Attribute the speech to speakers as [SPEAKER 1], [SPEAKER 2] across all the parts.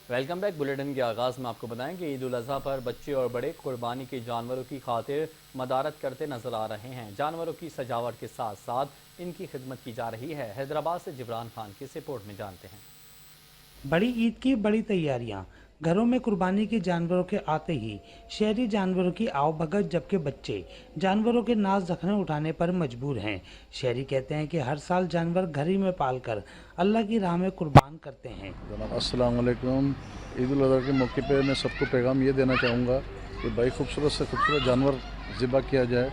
[SPEAKER 1] Welcome back. Bulletin के आगाज़ में आपको बताएं कि ईद उल अज़हा पर बच्चे और बड़े कुर्बानी के जानवरों की खातिर मदारत करते नजर आ रहे हैं। जानवरों की सजावट के साथ साथ इनकी खिदमत की जा रही है। हैदराबाद से जिब्रान खान की रिपोर्ट में जानते हैं।
[SPEAKER 2] बड़ी ईद की बड़ी तैयारियां। घरों में कुर्बानी के जानवरों के आते ही शहरी जानवरों की आवभगत, जबकि बच्चे जानवरों के नाज नखरे उठाने पर मजबूर हैं। शहरी कहते हैं कि हर साल जानवर घर ही में पालकर अल्लाह की राह में कुर्बान करते हैं।
[SPEAKER 3] अस्सलाम वालेकुम। ईद उल अज़हा के मौके पे मैं सबको पैगाम ये देना चाहूँगा कि भाई खूबसूरत से खूबसूरत जानवर ज़िबा किया जाए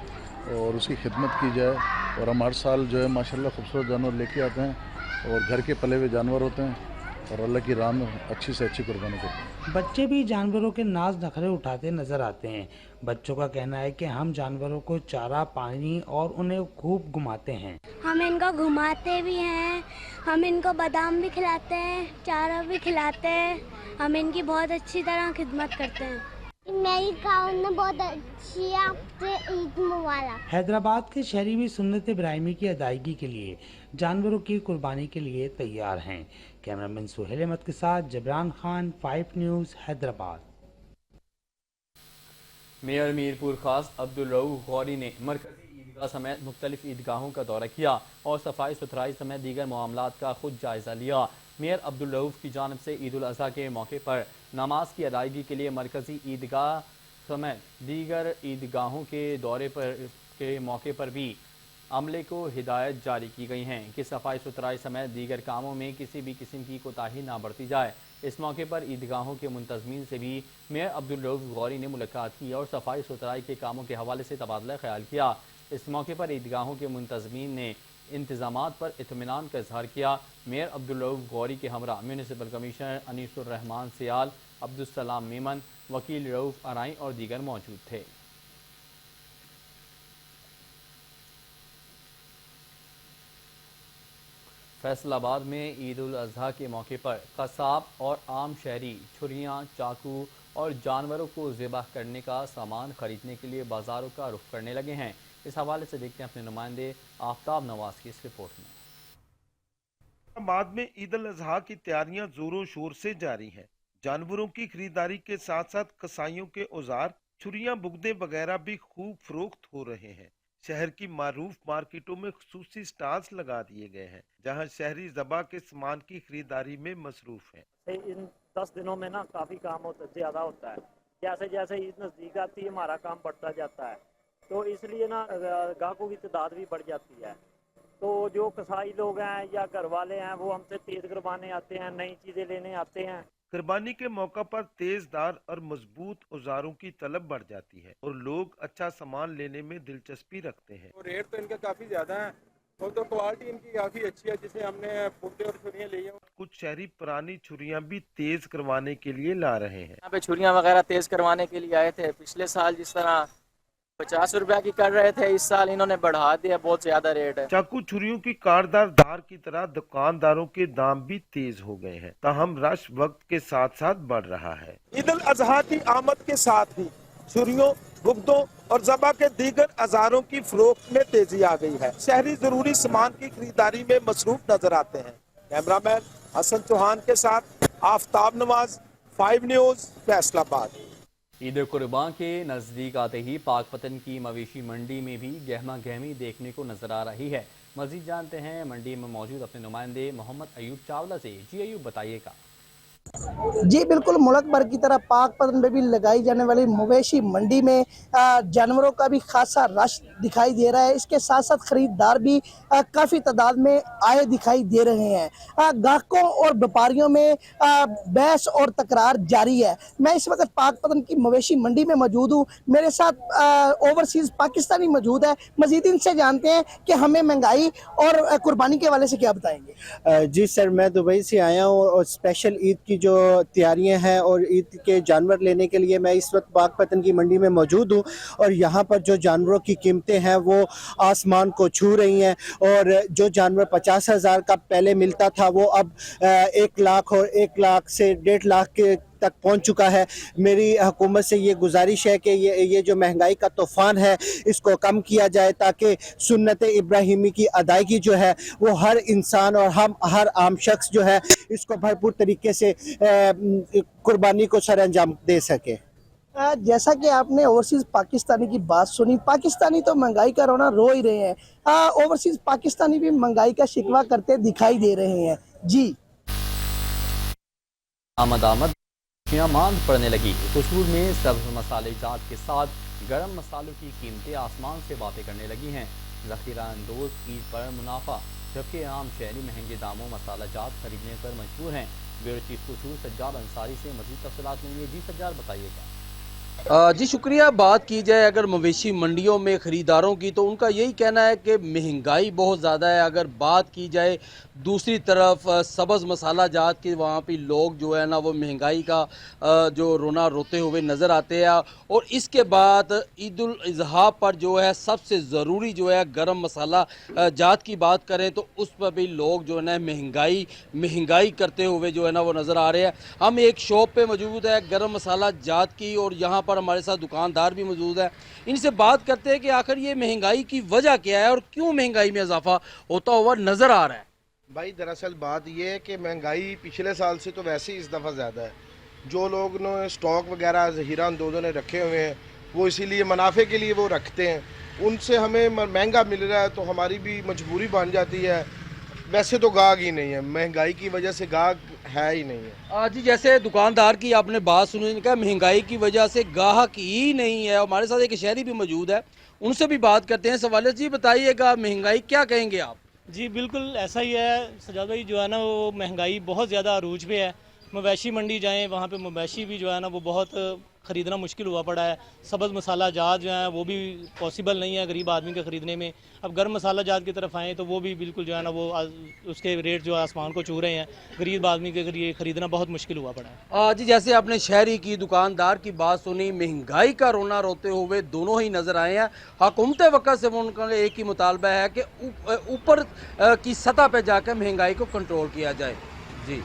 [SPEAKER 3] और उसकी खिदमत की जाए। और हम हर साल जो है माशाल्लाह खूबसूरत जानवर लेके आते हैं और घर के पले हुए जानवर होते हैं और अल्लाह की राह में अच्छी से अच्छी कुर्बानी करते हैं।
[SPEAKER 2] बच्चे भी जानवरों के नाज नखरे उठाते नजर आते हैं। बच्चों का कहना है कि हम जानवरों को चारा, पानी और उन्हें खूब घुमाते हैं।
[SPEAKER 4] हम इनको घुमाते भी हैं, हम इनको बादाम भी खिलाते हैं, चारा भी खिलाते हैं। हम इनकी बहुत अच्छी तरह खिदमत करते हैं। मेरी गाँव ने बहुत अच्छी आपसे ईद मुबारक।
[SPEAKER 2] हैदराबाद के शहरी भी सुन्नत इब्राहिमी की अदायगी के लिए जानवरों की कुर्बानी के लिए तैयार हैं। कैमरामैन सुहेल अहमद के साथ जिब्रान खान, 5 न्यूज़, हैदराबाद।
[SPEAKER 1] मेयर मीरपुर खास अब्दुल रऊफ गौरी ने मरकजी ईदगाह समेत मुख्तलिफ ईदगाहों का दौरा किया और सफाई सुथराई समेत दीगर मामलात का खुद जायजा लिया। मेयर अब्दुल रऊफ की जानब से ईद उल अज़हा के मौके पर नमाज की अदायगी के लिए मरकजी ईदगाह समेत दीगर ईदगाहों के दौरे पर के मौके पर भी अमले को हिदायत जारी की गई हैं कि सफाई सुथराई समेत दीगर कामों में किसी भी किस्म की कोताही ना बरती जाए। इस मौके पर ईदगाहों के मुंतजमीन से भी मेयर अब्दुल रऊफ गौरी ने मुलाकात की और सफाई सुथराई के कामों के हवाले से तबादला ख्याल किया। इस मौके पर ईदगाहों के मुंतजमीन ने इंतजामात पर इत्मीनान का इजहार किया। मेयर अब्दुल रऊफ गौरी के हमरा म्यूनिसिपल कमिश्नर अनीसुर रहमान सियाल, अब्दुलसलाम मीमन, वकील रऊफ अराई और दीगर मौजूद थे। फैसलाबाद में ईद उल अज़हा के मौके पर कसाब और आम शहरी छुरियाँ, चाकू और जानवरों को ज़िबह करने का सामान खरीदने के लिए बाज़ारों का रुख करने लगे हैं। इस हवाले से देखते हैं अपने नुमाइंदे आफ्ताब नवाज की इस रिपोर्ट में।
[SPEAKER 5] बाद में ईद उल अजहा की तैयारियां जोरों शोर से जारी हैं। जानवरों की खरीदारी के साथ साथ कसाईयों के औजार, छुरियां, बुगदे वगैरह भी खूब फरोख्त हो रहे हैं। शहर की मारूफ मार्केटों में खुसूसी स्टॉल्स लगा दिए गए हैं जहां शहरी ज़बा के सामान की खरीदारी में मसरूफ हैं।
[SPEAKER 6] इन 10 दिनों में ना काफ़ी काम ज़्यादा होता है। जैसे जैसे ईद नज़दीक आती है हमारा काम बढ़ता जाता है, तो इसलिए ना ग्राहकों की तादाद भी बढ़ जाती है। तो जो कसाई लोग हैं या घर वाले हैं वो हमसे तेज़ करवाने आते हैं, नई चीज़ें लेने आते हैं।
[SPEAKER 5] कुर्बानी के मौका पर तेजदार और मजबूत औजारों की तलब बढ़ जाती है और लोग अच्छा सामान लेने में दिलचस्पी रखते हैं।
[SPEAKER 7] रेट तो इनका काफी ज्यादा है और तो क्वालिटी इनकी काफी अच्छी है, जिसे हमने पुट्टे और छुरियां ली हैं।
[SPEAKER 5] कुछ शहरी पुरानी छुरियां भी तेज करवाने के लिए ला रहे हैं।
[SPEAKER 8] यहाँ पे छुरियां वगैरह तेज करवाने के लिए आए थे। पिछले साल जिस तरह 50 रुपया की कर रहे थे, इस साल इन्होंने बढ़ा दिया, बहुत ज्यादा रेट है।
[SPEAKER 5] चाकू छुरियों की कारदार धार की तरह दुकानदारों के दाम भी तेज हो गए हैं, ताहम रश वक्त के साथ साथ बढ़ रहा है।
[SPEAKER 7] ईद उल अजहा की आमद के साथ ही छुरियों, बुगदों और ज़बा के दीगर औजारों की फरोख्त में तेजी आ गई है। शहरी जरूरी सामान की खरीदारी में मसरूफ नजर आते हैं। कैमरामैन हसन चौहान के साथ आफ्ताब नवाज, 5 न्यूज़, फैसलाबाद।
[SPEAKER 1] ईद कुर्बान के नज़दीक आते ही पाकपतन की मवेशी मंडी में भी गहमा गहमी देखने को नजर आ रही है। मजीद जानते हैं मंडी में मौजूद अपने नुमाइंदे मोहम्मद अयूब चावला से। जी अयूब, बताइएगा।
[SPEAKER 9] जी बिल्कुल, मुल्क भर की तरह पाकपतन में भी लगाई जाने वाली मवेशी मंडी में जानवरों का भी खासा रश दिखाई दे रहा है। इसके साथ साथ खरीदार भी काफ़ी तादाद में आए दिखाई दे रहे हैं। ग्राहकों और व्यापारियों में बहस और तकरार जारी है। मैं इस वक्त पाकपतन की मवेशी मंडी में मौजूद हूँ। मेरे साथ ओवरसीज़ पाकिस्तानी मौजूद है। मजीद इनसे जानते हैं कि हमें महंगाई और कुर्बानी के हवाले से क्या बताएंगे।
[SPEAKER 10] जी सर, मैं दुबई से आया हूँ और स्पेशल ईद की जो तैयारियां हैं और ईद के जानवर लेने के लिए मैं इस वक्त पाकपतन की मंडी में मौजूद हूँ और यहाँ पर जो जानवरों की कीमतें हैं वो आसमान को छू रही हैं। और जो जानवर 50,000 का पहले मिलता था वो अब 1 लाख और 1 लाख से 1.5 लाख के तक पहुंच चुका है। मेरी हुकूमत से ये गुजारिश है कि ये जो महंगाई का तूफान है इसको कम किया जाए, ताकि सुन्नत इब्राहिमी की अदायगी जो है वो हर इंसान और हम हर आम शख्स जो है इसको भरपूर तरीके से कुर्बानी को सर अंजाम दे सके। जैसा कि आपने ओवरसीज पाकिस्तानी की बात सुनी, पाकिस्तानी तो महंगाई का रोना रो ही रहे हैं, ओवरसीज पाकिस्तानी भी महंगाई का शिकवा करते दिखाई दे रहे हैं। जी
[SPEAKER 1] आमद मांद पड़ने लगी। कसूर में सब्ज मसाले जात के साथ गर्म मसालों की कीमतें आसमान से बातें करने लगी हैं। ज़ख़ीरा अंदोज ईद पर मुनाफा, जबकि आम शहरी महंगे दामों मसाला जात खरीदने पर मजबूर हैं। ब्यूरो चीफ कसूर सज्जाद अंसारी से मज़ीद तफसीलात लेंगे। जी सज्जाद, बताइएगा।
[SPEAKER 11] जी शुक्रिया। बात की जाए अगर मवेशी मंडियों में ख़रीदारों की, तो उनका यही कहना है कि महंगाई बहुत ज़्यादा है। अगर बात की जाए दूसरी तरफ सब्ज़ मसाला जात के, वहाँ पे लोग जो है ना वो महंगाई का जो रोना रोते हुए नज़र आते हैं। और इसके बाद ईद उल अज़हा पर जो है सबसे ज़रूरी जो है गरम मसाला जात की बात करें तो उस पर भी लोग जो है ना महंगाई करते हुए जो है ना वो नज़र आ रहे हैं। हम एक शॉप पे मौजूद है गरम मसाला जात की, और यहाँ पर हमारे साथ दुकानदार भी मौजूद है। इनसे बात करते हैं कि आखिर ये महंगाई की वजह क्या है और क्यों महंगाई में इजाफा होता हुआ नज़र आ रहा है।
[SPEAKER 12] भाई दरअसल बात ये है कि महंगाई पिछले साल से तो वैसे ही इस दफ़ा ज़्यादा है। जो लोग ने स्टॉक वगैरह ज़हीरा अंदोज़ों ने रखे हुए हैं वो इसीलिए मुनाफे के लिए वो रखते हैं, उनसे हमें महंगा मिल रहा है तो हमारी भी मजबूरी बन जाती है। वैसे तो गाहक ही नहीं है, महंगाई की वजह से गाहक है ही नहीं है।
[SPEAKER 11] जी जैसे दुकानदार की आपने बात सुनी, इनका महंगाई की वजह से गाहक ही नहीं है। हमारे साथ एक शहरी भी मौजूद है, उनसे भी बात करते हैं सवाल। जी बताइएगा, महंगाई क्या कहेंगे आप?
[SPEAKER 13] जी बिल्कुल ऐसा ही है सजाद भाई, जो है ना वो महंगाई बहुत ज़्यादा अरूज पे है। मवेशी मंडी जाएं, वहाँ पे मवेशी भी जो है ना वो बहुत ख़रीदना मुश्किल हुआ पड़ा है। सब्ज़ मसाला जात जो है वो भी पॉसिबल नहीं है गरीब आदमी के ख़रीदने में। अब गर्म मसाला जात की तरफ आएँ तो वो भी बिल्कुल जो है ना वो उसके रेट जो आसमान को छू रहे हैं। गरीब आदमी के लिए ख़रीदना बहुत मुश्किल हुआ पड़ा है।
[SPEAKER 11] जी जैसे आपने शहरी की दुकानदार की बात सुनी, महंगाई का रोना रोते हुए दोनों ही नज़र आए हैं। हुकूमत वक़्त से उनका एक ही मुतालबा है कि ऊपर की सतह पर जाकर महंगाई को कंट्रोल किया जाए। जी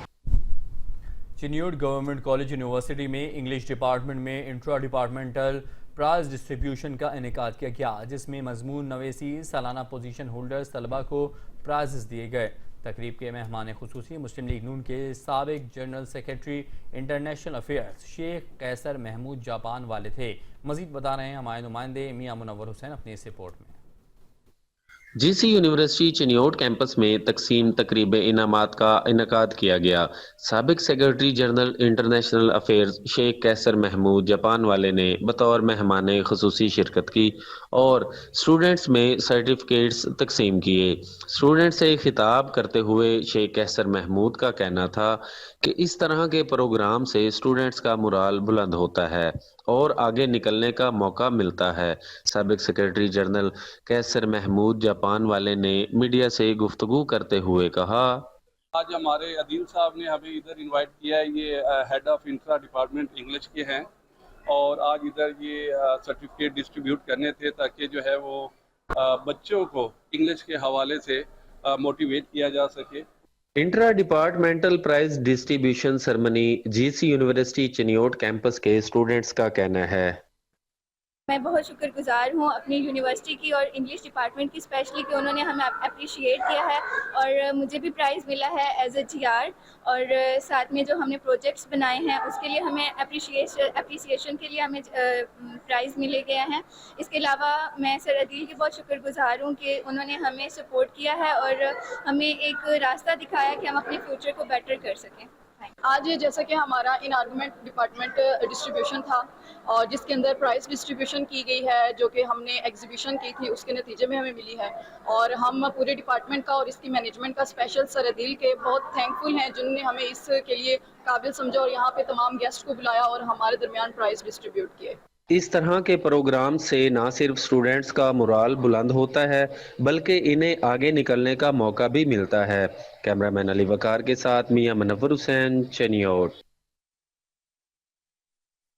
[SPEAKER 1] चिन्योट गवर्नमेंट कॉलेज यूनिवर्सिटी में इंग्लिश डिपार्टमेंट में इंट्रा डिपार्टमेंटल प्राइज़ डिस्ट्रीब्यूशन का इनेकाद किया गया, जिसमें मजमून नवेसी सालाना पोजीशन होल्डर्स तलबा को प्राइज़ दिए गए। तकरीब के मेहमान खुसूसी मुस्लिम लीग नून के साबिक general secretary international affairs Sheikh Qaiser Mahmood Japan वाले थे। मजीद बता रहे हैं हमारे नुमाइंदे मियां मुनव्वर हुसैन अपनी इस रिपोर्ट में।
[SPEAKER 14] जीसी यूनिवर्सिटी चिन्योट कैंपस में तकसीम तकरीब इनामात का इनकाद किया गया। साबिक secretary general international affairs Sheikh Qaiser Mahmood Japan वाले ने बतौर मेहमान खुसूसी शिरकत की और स्टूडेंट्स में सर्टिफिकेट्स तकसीम किए। स्टूडेंट से खिताब करते हुए शेख कैसर महमूद का कहना था कि इस तरह के प्रोग्राम से स्टूडेंट्स का मुराल बुलंद होता है और आगे निकलने का मौका मिलता है। साबिक सेक्रेटरी जनरल कैसर महमूद जापान वाले ने मीडिया से गुफ्तगू करते हुए कहा,
[SPEAKER 15] आज हमारे अदील साहब ने हमें इधर इनवाइट किया है। ये head of intra department English के हैं और आज इधर ये सर्टिफिकेट डिस्ट्रीब्यूट करने थे ताकि जो है वो बच्चों को इंग्लिश के हवाले से मोटिवेट किया जा सके।
[SPEAKER 14] Intra departmental prize distribution ceremony GC university Chiniot campus के स्टूडेंट्स का कहना है,
[SPEAKER 16] मैं बहुत शुक्रगुजार हूँ अपनी यूनिवर्सिटी की और इंग्लिश डिपार्टमेंट की स्पेशली कि उन्होंने हमें अप्रिशिएट किया है और मुझे भी प्राइज़ मिला है एज ए GR। और साथ में जो हमने प्रोजेक्ट्स बनाए हैं उसके लिए हमें अप्रिसिएशन के लिए हमें प्राइज़ मिले गए हैं। इसके अलावा मैं सर अदील की बहुत शुक्रगुजार हूँ कि उन्होंने हमें सपोर्ट किया है और हमें एक रास्ता दिखाया कि हम अपने फ्यूचर को बेटर कर सकें।
[SPEAKER 17] आज जैसा कि हमारा इनार्गमेंट डिपार्टमेंट डिस्ट्रीब्यूशन था और जिसके अंदर प्राइस डिस्ट्रीब्यूशन की गई है, जो कि हमने एग्जीबिशन की थी उसके नतीजे में हमें मिली है। और हम पूरे डिपार्टमेंट का और इसकी मैनेजमेंट का स्पेशल सर अदील के बहुत थैंकफुल हैं जिन्होंने हमें इसके लिए काबिल समझा और यहाँ पे तमाम गेस्ट को बुलाया और हमारे दरमियान प्राइस डिस्ट्रीब्यूट किए।
[SPEAKER 14] इस तरह के प्रोग्राम से न सिर्फ स्टूडेंट्स का मुराल बुलंद होता है बल्कि इन्हें आगे निकलने का मौका भी मिलता है। कैमरामैन अली वकार के साथ मियां मुनव्वर हुसैन, चिन्योट।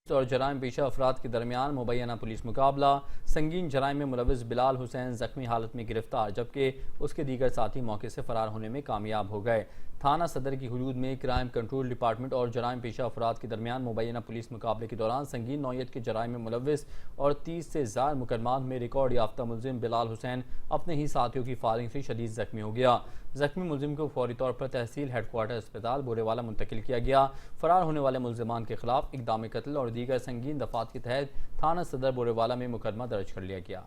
[SPEAKER 1] और जराइम पेशा अफराद के दरमियान मुबैना पुलिस मुकाबला, संगीन जराइम में मुलविस बिलाल हुसैन जख्मी हालत में गिरफ्तार, जबकि उसके दीगर साथी मौके से फरार होने में कामयाब हो गए। थाना सदर की हुदूद में क्राइम कंट्रोल डिपार्टमेंट और जराइम पेशा अफराद के दरमियान मुबैना पुलिस मुकाबले के दौरान संगीन नौयत के जराइम में मुलव्विस और 30 से ज़ायद मुकदमात में रिकॉर्ड याफ्ता मुलजिम बिलाल हुसैन अपने ही साथियों की फायरिंग से शदीद जख्मी हो गया। जख्मी मुलजिम को फौरी तौर पर तहसील हेडक्वार्टर अस्पताल बोरेवाला मुंतकिल किया गया। फरार होने वाले मुलजिमान के खिलाफ इक़दाम कत्ल और दीगर संगीन दफात के तहत थाना सदर बोरेवाला में मुकदमा दर्ज कर लिया गया।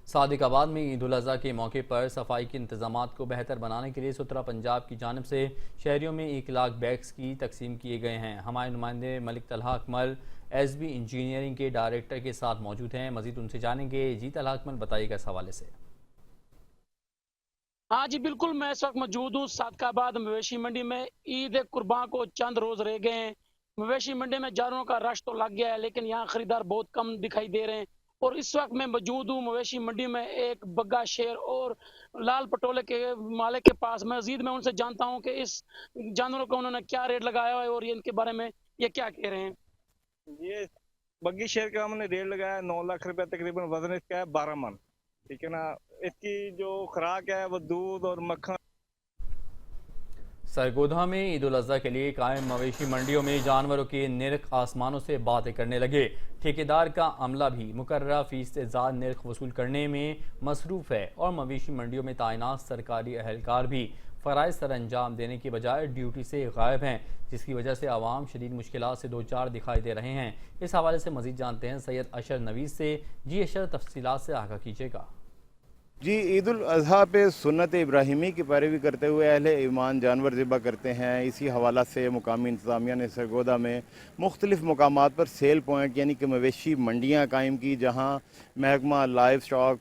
[SPEAKER 1] सादिकाबाद में ईद उल अज़हा के मौके पर सफाई के इंतजामात को बेहतर बनाने के लिए सुतरा पंजाब की जानिब से शहरियों में 1 लाख बैग्स की तकसीम किए गए हैं। हमारे नुमाइंदे मलिक तलहा अकमल SB इंजीनियरिंग के डायरेक्टर के साथ मौजूद हैं। मजीद उनसे जानेंगे। जी तलहा अकमल, बताइएगा इस हवाले से।
[SPEAKER 18] हाँ जी बिल्कुल, मैं इस वक्त मौजूद हूँ सादिकाबाद मवेशी मंडी में। ईद कुर्बान को चंद रोज रह गए हैं। मवेशी मंडी में जानवरों का रश तो लग गया है, लेकिन यहाँ खरीदार बहुत कम दिखाई दे रहे हैं। और इस वक्त मैं मौजूद हूँ मवेशी मंडी में एक बग्गा शेर और लाल पटोले के मालिक के पास। मजीद मैं उनसे जानता हूँ कि इस जानवरों को उन्होंने क्या रेट लगाया है और इनके बारे में ये क्या कह रहे हैं।
[SPEAKER 19] ये बग्गी शेर का हमने रेट लगाया 9 लाख रुपए तकरीबन। वजन इसका है 12 मन, ठीक है ना। इसकी जो खुराक है वो दूध और मक्खन।
[SPEAKER 1] सरगोधा में ईद उल अज़हा के लिए कायम मवेशी मंडियों में जानवरों के निर्ख आसमानों से बातें करने लगे। ठेकेदार का अमला भी मुकर्ररा फीस से ज़्यादा निर्ख वसूल करने में मसरूफ़ है और मवेशी मंडियों में तैनात सरकारी अहलकार भी फ़राइज़ सर अंजाम देने की बजाय ड्यूटी से गायब हैं, जिसकी वजह से आवाम शदीद मुश्किलात से दो चार दिखाई दे रहे हैं। इस हवाले से मज़ीद जानते हैं सैयद अशर नवीज़ से। जी अशर, तफसीलात से आगाह कीजिएगा।
[SPEAKER 20] जी, ईद उल अज़हा पे सुन्नत इब्राहिमी की पैरवी करते हुए अहले ईमान जानवर ज़िबा करते हैं। इसी हवाला से मुकामी इंतज़ामिया ने सरगोदा में मुख्तलिफ़ मकामात पर सेल पॉइंट यानी कि मवेशी मंडियाँ कायम की, जहाँ महकमा लाइव स्टॉक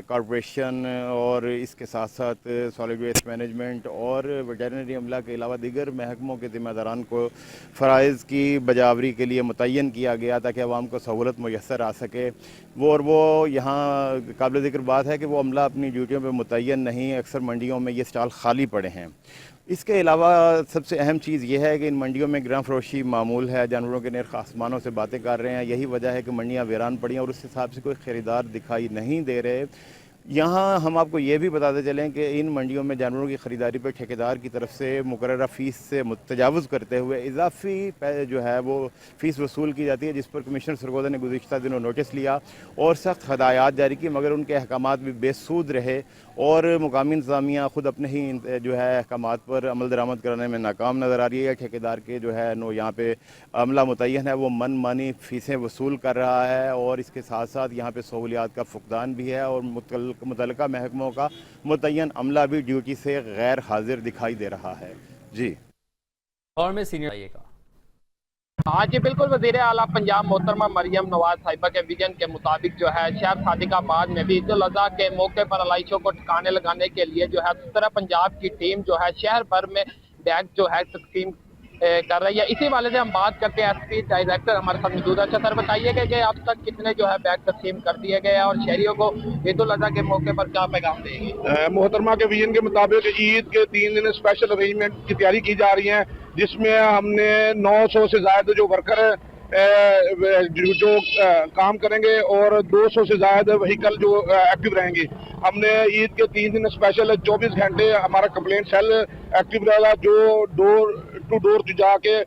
[SPEAKER 20] कॉरपोरेशन और इसके साथ साथ सॉलिड वेस्ट मैनेजमेंट और वेटरनरी अमला के अलावा दीगर महकमों के ज़िम्मेदारान को फ़राइज़ की बजावरी के लिए मुतय्यन किया गया ताकि आवाम को सहूलत मुयस्सर आ सके। वो यहाँ काबिल ज़िक्र बात है कि वो अमला अपनी ड्यूटियों पर मुतय्यन नहीं। अक्सर मंडियों में ये स्टॉल खाली पड़े हैं। इसके अलावा सबसे अहम चीज़ यह है कि इन मंडियों में गिरां फरोशी मामूल है। जानवरों के निर्ख आसमानों से बातें कर रहे हैं। यही वजह है कि मंडियाँ वीरान पड़ी हैं और उस हिसाब से कोई ख़रीदार दिखाई नहीं दे रहे। यहाँ हम आपको ये भी बताते चलें कि इन मंडियों में जानवरों की ख़रीदारी पर ठेकेदार की तरफ से मुकर्ररा फ़ीस से तजावुज़ करते हुए इजाफ़ी जो है वो फ़ीस वसूल की जाती है, जिस पर कमिश्नर सरगोदा ने गुज़िश्ता दिनों नोटिस लिया और सख्त हदायत जारी की, मगर उनके अहकामात भी बेसूद रहे और मुकामी इंतज़ामिया ख़ुद अपने ही जो है अहकामात पर अमल दरामद कराने में नाकाम नज़र आ रही है। ठेकेदार के जो है नो यहाँ पे अमला मुतय्यन है, वो मन मानी फ़ीसें वसूल कर रहा है और इसके साथ साथ यहाँ पर सहूलियात का फुकदान भी है और मुतल्लिका महकमों का मुतय्यन अमला भी ड्यूटी से गैर हाजिर दिखाई दे रहा है। जी,
[SPEAKER 1] और में सीनियर आइएगा।
[SPEAKER 21] हाँ जी बिल्कुल, वज़ीर आला पंजाब मोहतरमा मरियम नवाज साहिबा के विजन के मुताबिक जो है शहर सादिकाबाद में भी ईद उल अज़हा के मौके पर अलाइशों को ठिकाने लगाने के लिए जो है सुतरा पंजाब की टीम जो है शहर भर में बैग जो है तकसीम कर रही है। इसी वाले से हम बात करते हैं SP डायरेक्टर हमारे साथ मौजूद है। अच्छा सर, बताइएगा कि अब तक कितने जो है बैग तकसीम कर दिए गए हैं और शहरियों को ईद उल अज़हा के मौके पर क्या पैगाम देंगे?
[SPEAKER 22] मोहतरमा के विजन के मुताबिक ईद के 3 दिन स्पेशल अरेंजमेंट की तैयारी की जा रही है, जिसमें हमने 900 से ज्यादा जो वर्कर जो काम करेंगे और 200 से ज्यादा व्हीकल जो एक्टिव रहेंगे। हमने ईद के 3 दिन स्पेशल 24 घंटे हमारा कंप्लेंट सेल एक्टिव रहेगा, जो डोर टू डोर जाके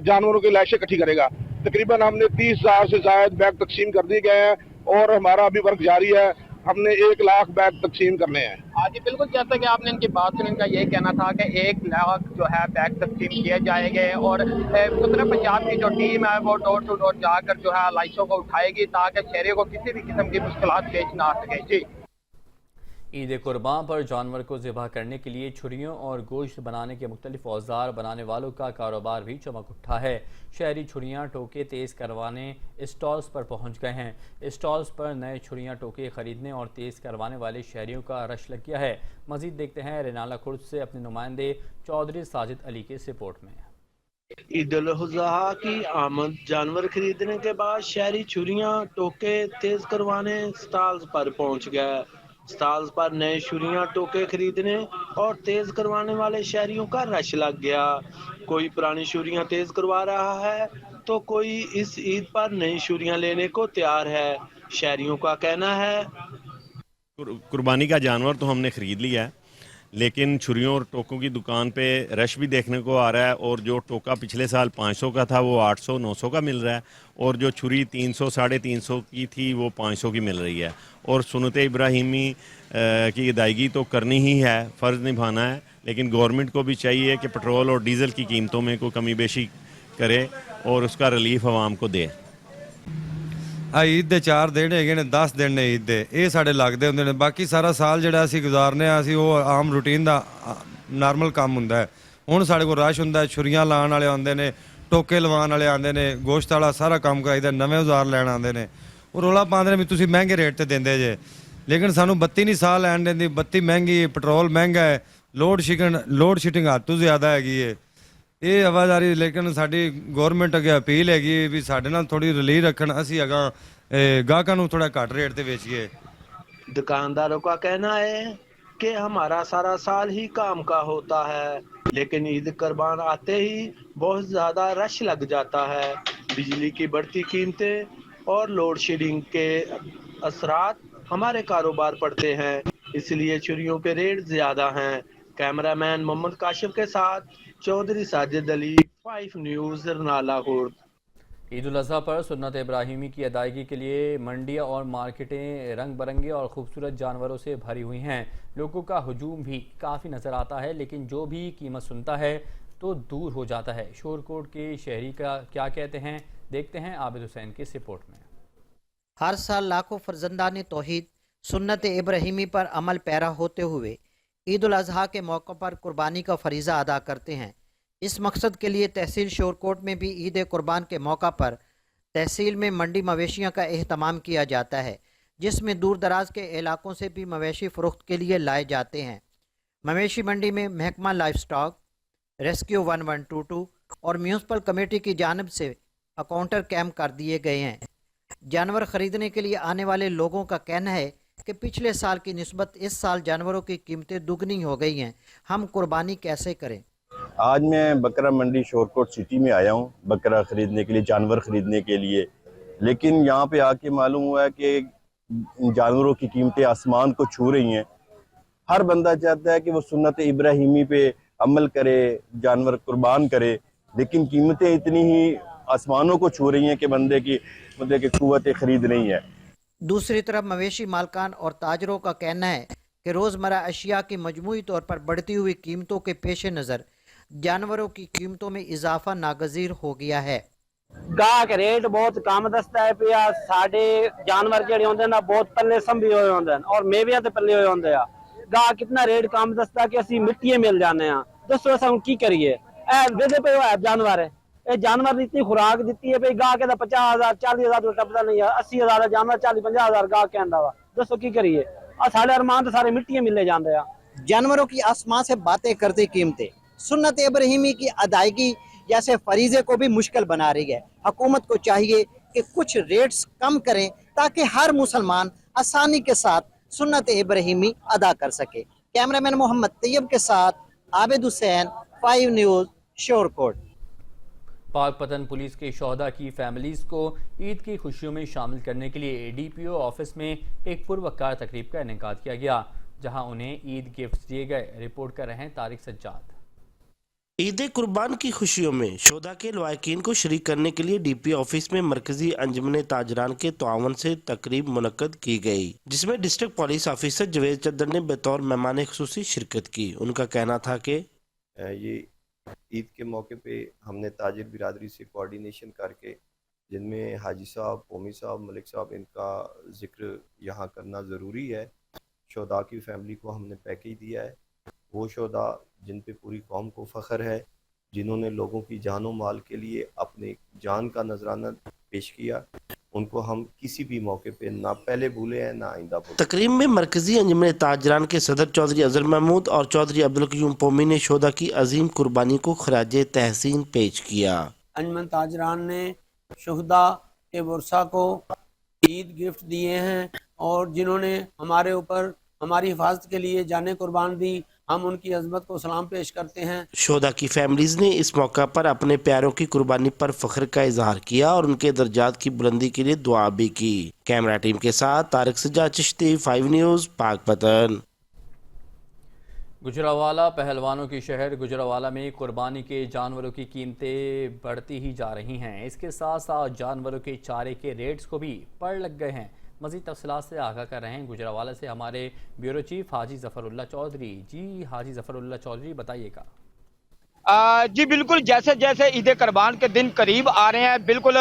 [SPEAKER 22] जानवरों की लाशें इकट्ठी करेगा। तकरीबन हमने 30,000 से ज्यादा बैग तकसीम कर दिए गए हैं और हमारा अभी वर्क जारी है। हमने 1 लाख बैग तकसीम करने हैं।
[SPEAKER 21] हाँ जी बिल्कुल, जैसा कि आपने इनकी बात सुनी, इनका यही कहना था कि 1 लाख जो है बैग तकसीम किए जाएंगे और सुतरा पंजाब की जो टीम है वो डोर टू डोर जाकर जो है लाइशों को उठाएगी ताकि शहरियों को किसी भी किस्म की मुश्किलात पेश ना आ सके। जी,
[SPEAKER 1] ईद कुर्बान पर जानवर को ज़िबा करने के लिए छुरियों और गोश्त बनाने के मुख्तलिफ औजार बनाने वालों का कारोबार भी चमक उठा है। शहरी छुरियाँ टोके तेज़ करवाने स्टॉल्स पर पहुंच गए हैं। स्टॉल्स पर नए छुरियाँ टोके ख़रीदने और तेज़ करवाने वाले शहरियों का रश लग गया है। मज़ीद देखते हैं रेनाला खुर्द से अपने नुमाइंदे चौधरी साजिद अली के रिपोर्ट में।
[SPEAKER 23] ईद उल अज़हा की आमद, जानवर खरीदने के बाद शहरी छुरियाँ टोके तेज़ करवाने स्टॉल्स पर पहुँच गए। स्टॉल्स पर नए छुरियां टोके खरीदने और तेज करवाने वाले शहरियों का रश लग गया। कोई पुरानी छुरियां तेज करवा रहा है तो कोई इस ईद पर नई छुरियां लेने को तैयार है। शहरियों का कहना है,
[SPEAKER 2] कुर्बानी का जानवर तो हमने ख़रीद लिया है, लेकिन छुरियों और टोकों की दुकान पे रश भी देखने को आ रहा है। और जो टोका पिछले साल 500 का था वो 800-900 का मिल रहा है, और जो छुरी 300 350 की थी वो 500 की मिल रही है। और सुन्नत इब्राहिमी की अदायगी तो करनी ही है, फ़र्ज़ निभाना है, लेकिन गवर्नमेंट को भी चाहिए कि पेट्रोल और डीज़ल की कीमतों में कोई कमी बेशी करे और उसका रिलीफ आवाम को दे।
[SPEAKER 3] ईद ਦੇ 4 ਦਿਨ ਹੈਗੇ ਨੇ, 10 ਦਿਨ ਨੇ ईद ਦੇ, ਇਹ ਸਾਡੇ ਲੱਗਦੇ ਹੁੰਦੇ ਨੇ। ਬਾਕੀ ਸਾਰਾ ਸਾਲ ਜਿਹੜਾ ਅਸੀਂ ਗੁਜ਼ਾਰਨੇ ਆ, ਅਸੀਂ ਉਹ ਆਮ ਰੂਟੀਨ ਦਾ ਨਾਰਮਲ ਕੰਮ ਹੁੰਦਾ ਹੈ। ਹੁਣ ਸਾਡੇ ਕੋਲ ਰਸ਼ ਹੁੰਦਾ, ਛੁਰੀਆਂ ਲਾਉਣ ਵਾਲੇ ਆਉਂਦੇ ਨੇ, ਟੋਕੇ ਲਵਾਉਣ ਵਾਲੇ ਆਉਂਦੇ ਨੇ, ਗੋਸ਼ਤ ਵਾਲਾ ਸਾਰਾ ਕੰਮ ਕਰਾਈਦਾ, ਨਵੇਂ ਔਜ਼ਾਰ ਲੈਣ ਆਉਂਦੇ ਨੇ। ਉਹ ਰੌਲਾ ਪਾਉਂਦੇ ਨੇ ਵੀ ਤੁਸੀਂ ਮਹਿੰਗੇ ਰੇਟ ਤੇ ਦਿੰਦੇ ਜੇ, ਲੇਕਿਨ ਸਾਨੂੰ ਬੱਤੀ ਨਹੀਂ ਸਾਹ ਲੈਣ ਦਿੰਦੀ। ਬੱਤੀ ਮਹਿੰਗੀ, ਪੈਟਰੋਲ ਮਹਿੰਗਾ ਹੈ, ਲੋਡ ਸ਼ਿਟਿੰਗ ਹੱਦ ਤੋਂ ਜ਼ਿਆਦਾ ਹੈਗੀ ਹੈ। ਇਹ ਆਵਾਜ਼ਾਰੀ, ਲੇਕਿਨ ਸਾਡੀ ਗੌਰਮੈਂਟ ਅੱਗੇ ਅਪੀਲ ਹੈਗੀ ਵੀ ਸਾਡੇ ਨਾਲ ਥੋੜੀ ਰਿਲੀਜ਼ ਰੱਖਣ, ਅਸੀਂ ਅਗਾਂ ਗਾਹਕਾਂ ਨੂੰ ਥੋੜਾ ਘੱਟ ਰੇਟ ਤੇ ਵੇਚੀਏ।
[SPEAKER 23] दुकानदारों का कहना है कि हमारा सारा साल ही काम का होता है, लेकिन ईद कुर्बान आते ही बहुत ज़्यादा रश लग जाता है। बिजली की बढ़ती कीमतें और लोड शेडिंग के असरात हमारे कारोबार पड़ते हैं, इसलिए छुरियों के रेट ज़्यादा हैं। कैमरामैन मोहम्मद काशिफ के साथ चौधरी साजिद अली, 5 न्यूज़ रनाला खुर्द।
[SPEAKER 1] ईद उल अज़हा पर सुन्नत इब्राहिमी की अदायगी के लिए मंडियाँ और मार्केटें रंग बिरंगे और खूबसूरत जानवरों से भरी हुई हैं। लोगों का हुजूम भी काफ़ी नज़र आता है, लेकिन जो भी कीमत सुनता है तो दूर हो जाता है। शोरकोट के शहरी का क्या कहते हैं, देखते हैं आबिद हुसैन की रिपोर्ट में।
[SPEAKER 4] हर साल लाखों फर्जंदान तौहीद सुन्नत इब्राहिमी पर अमल पैरा होते हुए ईद उल अज़हा के मौके पर कुर्बानी का फरीज़ा अदा करते हैं। इस मकसद के लिए तहसील शोरकोट में भी ईद कुर्बान के मौका पर तहसील में मंडी मवेशियों का एहतमाम किया जाता है, जिसमें दूर दराज के इलाकों से भी मवेशी फ़रोख्त के लिए लाए जाते हैं। मवेशी मंडी में महकमा लाइफ स्टॉक, रेस्क्यू 1122 और म्यूनसिपल कमेटी की जानिब से अकाउंटर कैंप कर दिए गए हैं। जानवर ख़रीदने के लिए आने वाले लोगों का कहना है कि पिछले साल की निस्बत इस साल जानवरों की कीमतें दुगनी हो गई हैं, हम कुर्बानी कैसे करें।
[SPEAKER 24] आज मैं बकरा मंडी शोरकोट सिटी में आया हूँ बकरा ख़रीदने के लिए, जानवर ख़रीदने के लिए, लेकिन यहाँ पे आके मालूम हुआ है कि जानवरों की कीमतें आसमान को छू रही हैं। हर बंदा चाहता है कि वो सुन्नत इब्राहिमी पे अमल करे, जानवर कुर्बान करे, लेकिन कीमतें इतनी ही आसमानों को छू रही हैं कि बंदे की क़ुव्वत ख़रीद नहीं है।
[SPEAKER 4] दूसरी तरफ मवेशी मालकान और ताजरों का कहना है कि रोज़मर्रा अशिया की मजमूई तौर पर बढ़ती हुई कीमतों के पेश नज़र जानवरों की कीमतों में इजाफा नागज़ीर हो गया है।
[SPEAKER 25] गाहक रेट बहुत कम दसदा है पिया, साडे जानवर जिहड़े होंदे ना बहुत पल्ले संभी होए होंदे ने और मेवियां ते पल्ले होए होंदे आ। गाहक कितना रेट कम दसदा कि असीं मिट्टिए मिल जाने आ। दसो असां की करिए, ए वेदे पे होया जानवर है, ए जानवर दी इतनी खुराक दित्ती है पे गाहक दा 50,000 40,000 तो टपदा नहीं है, 80,000 दा जानवर 40-50,000 गाहक कहंदा वा। दसो की करिए, आ साडे अरमान ते सारे मिट्टिए मिले जांदे आ।
[SPEAKER 4] जानवरों की आसमां से बातें करती कीमतें सुन्नत इब्राहिमी की अदायगी जैसे फरीजे को भी मुश्किल बना रही है। हुकूमत को चाहिए कि कुछ रेट्स कम करें ताकि हर मुसलमान आसानी के साथ सुन्नत इब्राहिमी अदा कर सके। कैमरामैन मोहम्मद तैयब के साथ आबिद हुसैन, 5 न्यूज़ शोरकोट।
[SPEAKER 1] पाकपतन पुलिस के शोहदा की फैमिलीज़ को ईद की खुशियों में शामिल करने के लिए DPO ऑफिस में एक पुरवकार तकरीब का इनेकाद किया गया, जहां उन्हें ईद गिफ्ट दिए गए। रिपोर्ट कर रहे हैं तारिक सज्जाद।
[SPEAKER 26] ईद कुर्बान की खुशियों में शोधा के लवाकिन को शरीक करने के लिए DPO ऑफिस में मरकजी अंजुमन ताजरान के तावन से तकरीब मुनक्कद की गई, जिसमें डिस्ट्रिक्ट पुलिस ऑफिसर जवेद चद्दर ने बतौर मेहमान खुसूसी शिरकत की। उनका कहना था कि
[SPEAKER 27] ये ईद के मौके पे हमने ताजिर बिरादरी से कोऑर्डिनेशन करके, जिनमें हाजी साहब, पोमी साहब, मलिक साहब, इनका जिक्र यहाँ करना ज़रूरी है। शोधा की फैमिली को हमने पैकेज दिया है, वो शोधा जिन पे पूरी कौम को फ़ख्र है, जिन्होंने लोगों की जानो माल के लिए अपने जान का नजराना पेश किया, उनको हम किसी भी मौके पे ना पहले भूले हैं ना आइंदा भूले।
[SPEAKER 26] तकरीब में मरकजी अंजुमन ताजरान के सदर चौधरी अजहर महमूद और चौधरी अब्दुल क़य्यूम पोमी ने शोधा की अजीम कुर्बानी को खराजे तहसीन पेश किया।
[SPEAKER 28] अंजुमन ताजरान ने शोहदा के वर्सा को ईद गिफ्ट दिए हैं और जिन्होंने हमारे ऊपर हमारी हिफाजत के लिए जाने कुर्बान दी, हम उनकी अजमत को सलाम पेश करते हैं।
[SPEAKER 26] शोधा की फैमिलीज ने इस मौका पर अपने प्यारों की कुर्बानी पर फख्र का इजहार किया और उनके दर्जात की बुलंदी के लिए दुआ भी की। कैमरा टीम के साथ तारिक सज्जाद चिश्ती, 5 न्यूज़, पाकपतन।
[SPEAKER 1] गुजरावाला पहलवानों की शहर गुजरावाला में कुर्बानी के जानवरों की कीमतें बढ़ती ही जा रही हैं। इसके साथ साथ जानवरों के चारे के रेट्स को भी पड़ लग गए हैं। मज़ीद तफसीलात से आगाह कर रहे हैं गुजरावाला से हमारे ब्यूरो चीफ हाजी ज़फ़रुल्लाह चौधरी। जी हाजी ज़फ़रुल्लाह चौधरी, बताइएगा।
[SPEAKER 5] जी बिल्कुल, जैसे जैसे ईद कुर्बान के दिन करीब आ रहे हैं, बिल्कुल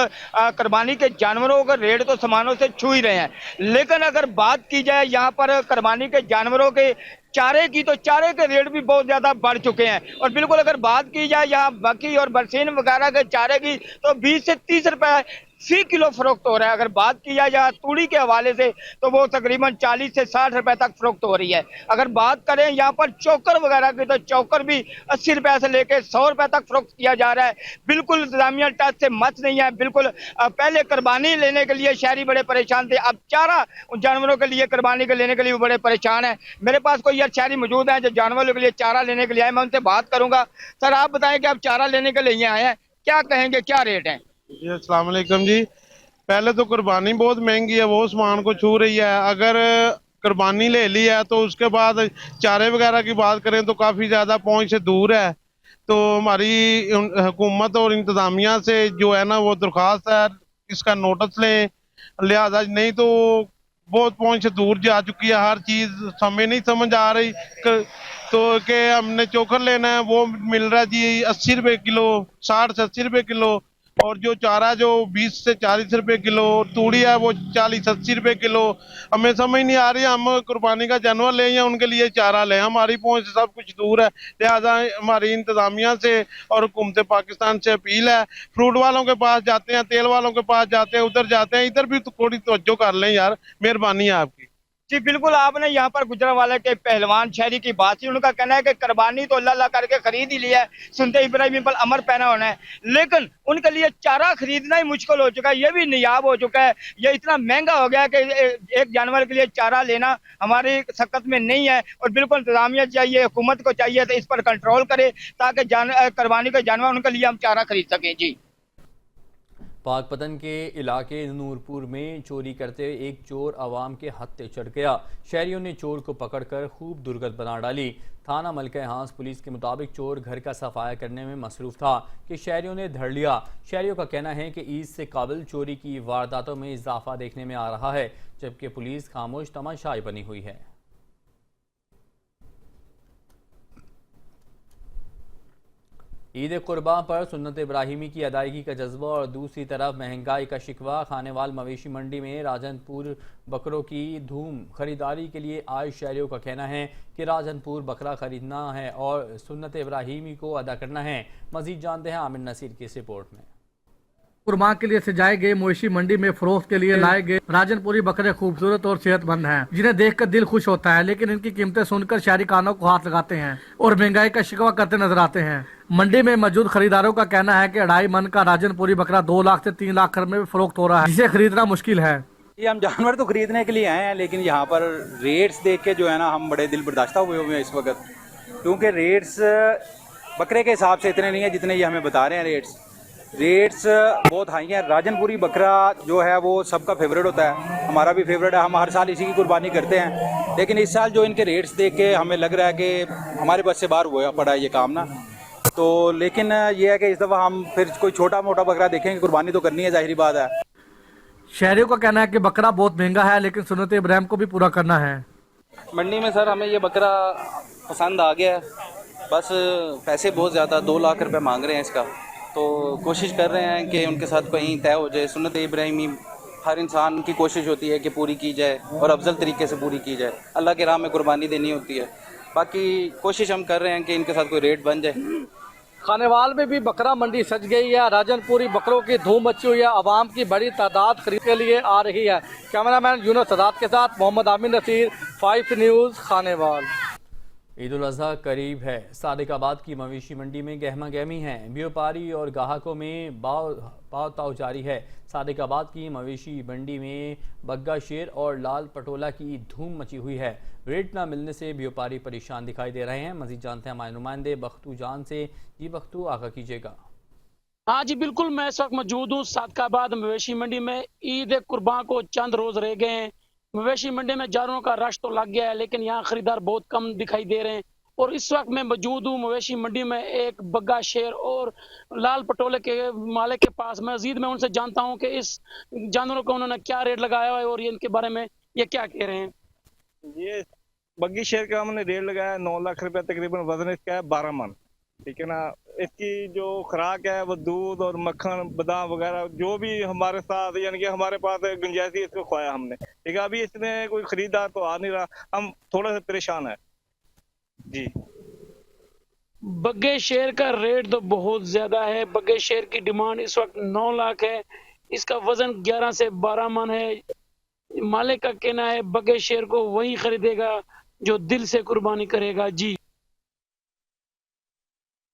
[SPEAKER 5] कुर्बानी के जानवरों का रेट तो सामानों से छू ही रहे हैं। लेकिन अगर बात की जाए यहाँ पर कुर्बानी के जानवरों के चारे की, तो चारे के रेट भी बहुत ज़्यादा बढ़ चुके हैं। और बिल्कुल अगर बात की जाए यहाँ बकी और बरसीन वगैरह के चारे की, तो 20 से 30 रुपए फी किलो फरोख्त हो रहा है। अगर बात की जाए यहाँ तूड़ी के हवाले से, तो वो तकरीबन 40 से 60 रुपए तक फरोख्त हो रही है। अगर बात करें यहाँ पर चौकर वगैरह की, तो चौकर भी 80 रुपए से लेकर 100 रुपए तक फरोख्त किया जा रहा है। बिल्कुल इंतजामिया टच से मच नहीं है। बिल्कुल पहले कुर्बानी लेने के लिए शहरी बड़े परेशान थे, अब चारा उन जानवरों के लिए कुर्बानी के लेने के लिए वो बड़े परेशान है। मेरे पास कोई यार शहरी मौजूद है जो जानवरों के लिए चारा लेने के लिए आए, मैं उनसे बात करूंगा। सर आप बताएं कि आप चारा लेने के लिए आए हैं, क्या कहेंगे, क्या रेट है?
[SPEAKER 6] जी अस्सलाम वालेकुम जी। पहले तो कुर्बानी बहुत महंगी है, वो सामान को छू रही है। अगर कुर्बानी ले ली है तो उसके बाद चारे वगैरह की बात करें तो काफ़ी ज़्यादा पहुंच से दूर है। तो हमारी हुकूमत और इंतज़ामिया से जो है ना वो दरख्वास्त है, इसका नोटिस लें। लिहाजा नहीं तो बहुत पहुंच से दूर जा चुकी है, हर चीज़ हमें नहीं समझ आ रही। तो कि हमने चोकर लेना है वो मिल रहा है जी 80 रुपये किलो, 60 से 80 रुपये किलो। और जो चारा जो 20 से 40 रुपए किलो, तूड़ी है वो 40-80 रुपए किलो। हमें समझ नहीं आ रही हम कुर्बानी का जानवर लें या उनके लिए चारा लें, हमारी पहुंच से सब कुछ दूर है। लिहाजा हमारी इंतजामिया से और हुकूमत पाकिस्तान से अपील है, फ्रूट वालों के पास जाते हैं, तेल वालों के पास जाते हैं, उधर जाते हैं, इधर भी तो थोड़ी तवज्जो कर लें यार, मेहरबानी है आपकी।
[SPEAKER 5] जी बिल्कुल, आपने यहाँ पर गुजरावाला के पहलवान शहरी की बात की। उनका कहना है कि कुर्बानी तो अल्लाह करके खरीद ही लिया है, सुनते इब्राहिम पर अमर पैना होना है, लेकिन उनके लिए चारा खरीदना ही मुश्किल हो चुका है, ये भी नियाब हो चुका है। ये इतना महंगा हो गया है कि एक जानवर के लिए चारा लेना हमारी सकत में नहीं है। और बिल्कुल इंतजामिया चाहिए, हुकूमत को चाहिए तो इस पर कंट्रोल करे ताकि कुर्बानी के जानवर उनके लिए हम चारा खरीद सकें। जी
[SPEAKER 1] पाकपतन के इलाके नूरपुर में चोरी करते एक चोर आवाम के हत्थे चढ़ गया। शहरियों ने चोर को पकड़कर खूब दुर्गत बना डाली। थाना मलका हांस पुलिस के मुताबिक चोर घर का सफाया करने में मसरूफ था कि शहरियों ने धर लिया। शहरियों का कहना है कि ईद से काबिल चोरी की वारदातों में इजाफा देखने में आ रहा है, जबकि पुलिस खामोश तमाशाई बनी हुई है। ईद कुर्बान पर सुन्नत इब्राहिमी की अदायगी का जज्बा और दूसरी तरफ महंगाई का शिकवा। खानेवाल मवेशी मंडी में राजनपुर बकरों की धूम। खरीदारी के लिए आए शहरियों का कहना है कि राजनपुर बकरा खरीदना है और सुन्नत इब्राहिमी को अदा करना है। मजीद जानते हैं आमिर नसीर की इस रिपोर्ट में।
[SPEAKER 7] कुर्बान के लिए सजाए गए मवेशी मंडी में फरोख्त के लिए लाए गए राजनपुरी बकरे खूबसूरत और सेहतमंद हैं, जिन्हें देखकर दिल खुश होता है, लेकिन इनकी कीमतें सुनकर शहरी कानों को हाथ लगाते हैं और महंगाई का शिकवा करते नजर आते हैं। मंडी में मौजूद खरीदारों का कहना है कि 2.5 मन का राजनपुरी बकरा 2 लाख से 3 लाख में फरोख्त हो रहा है, जिसे खरीदना मुश्किल है।
[SPEAKER 8] ये हम जानवर तो खरीदने के लिए आए हैं, लेकिन यहाँ पर रेट्स देख के जो है ना हम बड़े दिल बर्दाश्ता हुए हैं इस वक्त, क्योंकि रेट्स बकरे के हिसाब से इतने नहीं है जितने ये हमें बता रहे हैं। रेट्स बहुत हाई हैं। राजनपुरी बकरा जो है वो सबका फेवरेट होता है, हमारा भी फेवरेट है, हम हर साल इसी की कुर्बानी करते हैं। लेकिन इस साल जो इनके रेट्स देख के हमें लग रहा है कि हमारे बस से बाहर हुआ पड़ा है ये काम ना। तो लेकिन ये है कि इस दफ़ा हम फिर कोई छोटा मोटा बकरा देखेंगे, कुर्बानी तो करनी है, जाहिर बात है।
[SPEAKER 7] शहरियों का कहना है कि बकरा बहुत महंगा है, लेकिन सुन्नत इब्राहिम को भी पूरा करना है।
[SPEAKER 9] मंडी में सर हमें ये बकरा पसंद आ गया है, बस पैसे बहुत ज़्यादा 2 लाख रुपए मांग रहे हैं इसका, तो कोशिश कर रहे हैं कि उनके साथ कहीं तय हो जाए। सुन्नत इब्राहिमी हर इंसान की कोशिश होती है कि पूरी की जाए और अफजल तरीके से पूरी की जाए, अल्लाह के राह में कुर्बानी देनी होती है। बाकी कोशिश हम कर रहे हैं कि इनके साथ कोई रेट बन जाए।
[SPEAKER 7] खानेवाल में भी बकरा मंडी सज गई है, राजनपुरी बकरों की धूम मची हुई है, आवाम की बड़ी तादाद खरीद के लिए आ रही है। कैमरामैन यूनुस सदात के साथ मोहम्मद आमिर नसीर, 5 न्यूज़, खानेवाल।
[SPEAKER 1] ईद उल अज़हा करीब है। सादिकाबाद की मवेशी मंडी में गहमा गहमी है। व्यापारी और ग्राहकों में भाव ताव जारी है। सादिकाबाद की मवेशी मंडी में बग्गा शेर और लाल पटोला की धूम मची हुई है। रेट न मिलने से व्यापारी परेशान दिखाई दे रहे हैं। मजीद जानते हैं हमारे नुमाइंदे बख्तू जान से। जी बख्तू, आगाह कीजिएगा।
[SPEAKER 18] हाँ जी बिल्कुल, मैं इस वक्त मौजूद हूँ सादिकाबाद मवेशी मंडी में। ईद कुर्बान को चंद रोज रह गए हैं। मवेशी मंडी में जानवरों का रश तो लग गया है, लेकिन यहाँ खरीदार बहुत कम दिखाई दे रहे हैं। और इस वक्त मैं मौजूद हूँ मवेशी मंडी में एक बग्गा शेर और लाल पटोले के मालिक के पास। मजीद मैं उनसे जानता हूँ कि इस जानवरों को उन्होंने क्या रेट लगाया है और ये इनके बारे में ये क्या कह रहे हैं।
[SPEAKER 19] ये बग्गी शेर का हमने रेट लगाया 9 लाख रुपए तकरीबन, वजन इसका है 12 मन। ठीक है ना। इसकी जो खुराक है वो दूध और मक्खन बादाम वगैरह जो भी हमारे साथ यानी कि हमारे पास गुंजाइश थी इसको खुआया हमने। ठीक है, अभी इसने कोई खरीदार तो आ नहीं रहा, हम थोड़ा सा परेशान है जी।
[SPEAKER 18] बग्गे शेर का रेट तो बहुत ज्यादा है। बग्गे शेर की डिमांड इस वक्त 9 लाख है। इसका वजन 11 से 12 मन है। मालिक का कहना है बग्गे शेर को वही खरीदेगा जो दिल से कुर्बानी करेगा। जी